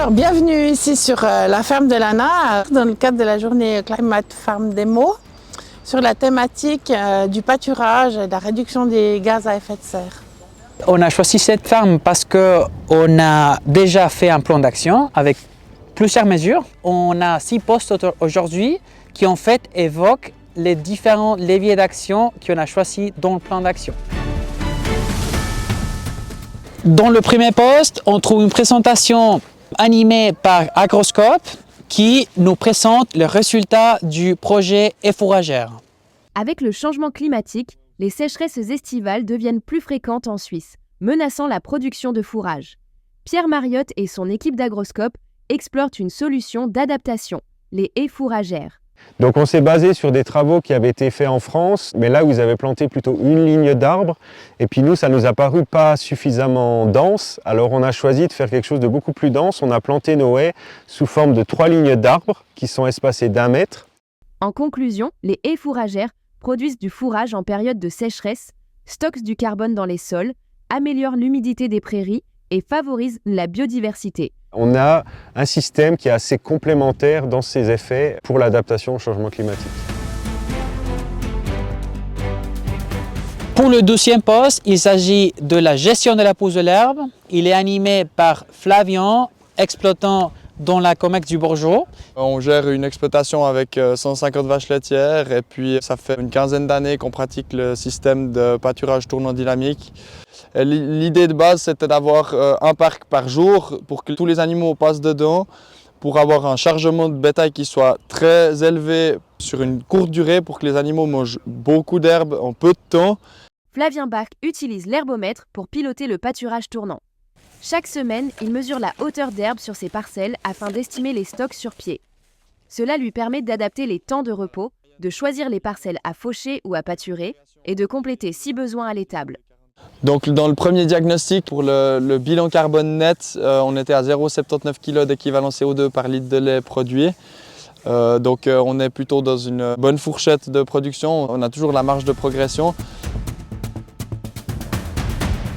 Alors, bienvenue ici sur la ferme de l'Anna, dans le cadre de la journée Climate Farm Demo, sur la thématique du pâturage et de la réduction des gaz à effet de serre. On a choisi cette ferme parce qu'on a déjà fait un plan d'action avec plusieurs mesures. On a 6 postes aujourd'hui qui en fait évoquent les différents leviers d'action qu'on a choisis dans le plan d'action. Dans le premier poste, on trouve une présentation animée par Agroscope qui nous présente les résultats du projet Effouragère. Avec le changement climatique, les sécheresses estivales deviennent plus fréquentes en Suisse, menaçant la production de fourrage. Pierre Mariotte et son équipe d'Agroscope explorent une solution d'adaptation, les haies fourragères. Donc on s'est basé sur des travaux qui avaient été faits en France, mais là où ils avaient planté plutôt une ligne d'arbres. Et puis nous, ça nous a paru pas suffisamment dense. Alors on a choisi de faire quelque chose de beaucoup plus dense. On a planté nos haies sous forme de 3 lignes d'arbres qui sont espacées d'1 mètre. En conclusion, les haies fourragères produisent du fourrage en période de sécheresse, stockent du carbone dans les sols, améliorent l'humidité des prairies et favorisent la biodiversité. On a un système qui est assez complémentaire dans ses effets pour l'adaptation au changement climatique. Pour le 12e poste, il s'agit de la gestion de la pousse de l'herbe. Il est animé par Flavien, exploitant dans la Comex du Bourgeot. On gère une exploitation avec 150 vaches laitières et puis ça fait une quinzaine d'années qu'on pratique le système de pâturage tournant dynamique. L'idée de base, c'était d'avoir un parc par jour pour que tous les animaux passent dedans, pour avoir un chargement de bétail qui soit très élevé sur une courte durée pour que les animaux mangent beaucoup d'herbe en peu de temps. Flavien Bach utilise l'herbomètre pour piloter le pâturage tournant. Chaque semaine, il mesure la hauteur d'herbe sur ses parcelles afin d'estimer les stocks sur pied. Cela lui permet d'adapter les temps de repos, de choisir les parcelles à faucher ou à pâturer et de compléter si besoin à l'étable. Donc dans le premier diagnostic pour le bilan carbone net, on était à 0,79 kg d'équivalent CO2 par litre de lait produit. Donc on est plutôt dans une bonne fourchette de production, on a toujours la marge de progression.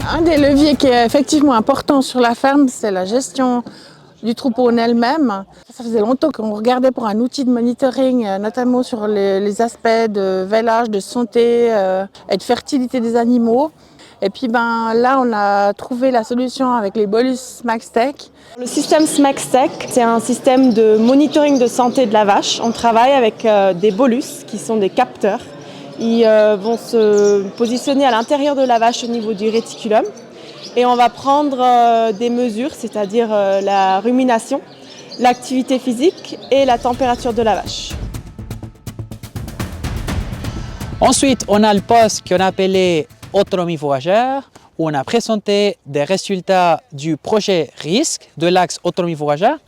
Un des leviers qui est effectivement important sur la ferme, c'est la gestion du troupeau en elle-même. Ça faisait longtemps qu'on regardait pour un outil de monitoring, notamment sur les aspects de vélage, de santé et de fertilité des animaux. Et puis là, on a trouvé la solution avec les bolus SmaxTech. Le système SmaxTech, c'est un système de monitoring de santé de la vache. On travaille avec des bolus qui sont des capteurs. Ils vont se positionner à l'intérieur de la vache au niveau du réticulum. Et on va prendre des mesures, c'est-à-dire la rumination, l'activité physique et la température de la vache. Ensuite, on a le poste qu'on a appelé autonomie fourragère, où on a présenté des résultats du projet RISC de l'axe autonomie fourragère,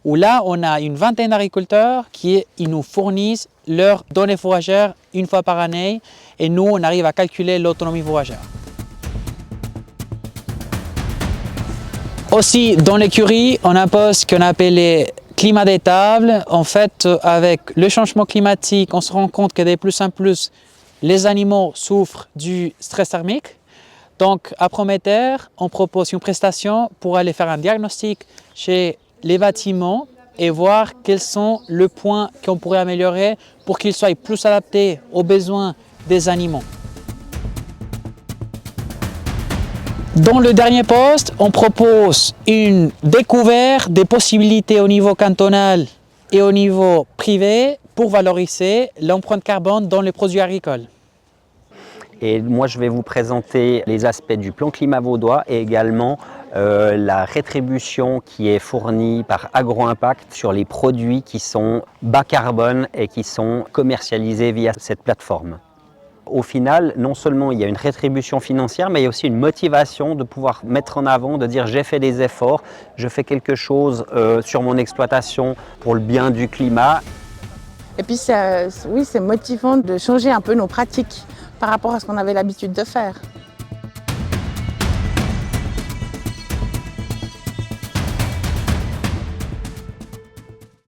où là, on a une vingtaine d'agriculteurs qui nous fournissent leurs données fourragères une fois par année, et nous, on arrive à calculer l'autonomie fourragère. Aussi, dans l'écurie, on a un poste qu'on a appelé climat d'étable. En fait, avec le changement climatique, on se rend compte que de plus en plus, les animaux souffrent du stress thermique. Donc, à Prométhée, on propose une prestation pour aller faire un diagnostic chez les bâtiments et voir quels sont les points qu'on pourrait améliorer pour qu'ils soient plus adaptés aux besoins des animaux. Dans le dernier poste, on propose une découverte des possibilités au niveau cantonal et au niveau privé pour valoriser l'empreinte carbone dans les produits agricoles. Et moi, je vais vous présenter les aspects du plan climat vaudois et également la rétribution qui est fournie par AgroImpact sur les produits qui sont bas carbone et qui sont commercialisés via cette plateforme. Au final, non seulement il y a une rétribution financière, mais il y a aussi une motivation de pouvoir mettre en avant, de dire j'ai fait des efforts, je fais quelque chose sur mon exploitation pour le bien du climat. Et puis, oui, c'est motivant de changer un peu nos pratiques par rapport à ce qu'on avait l'habitude de faire.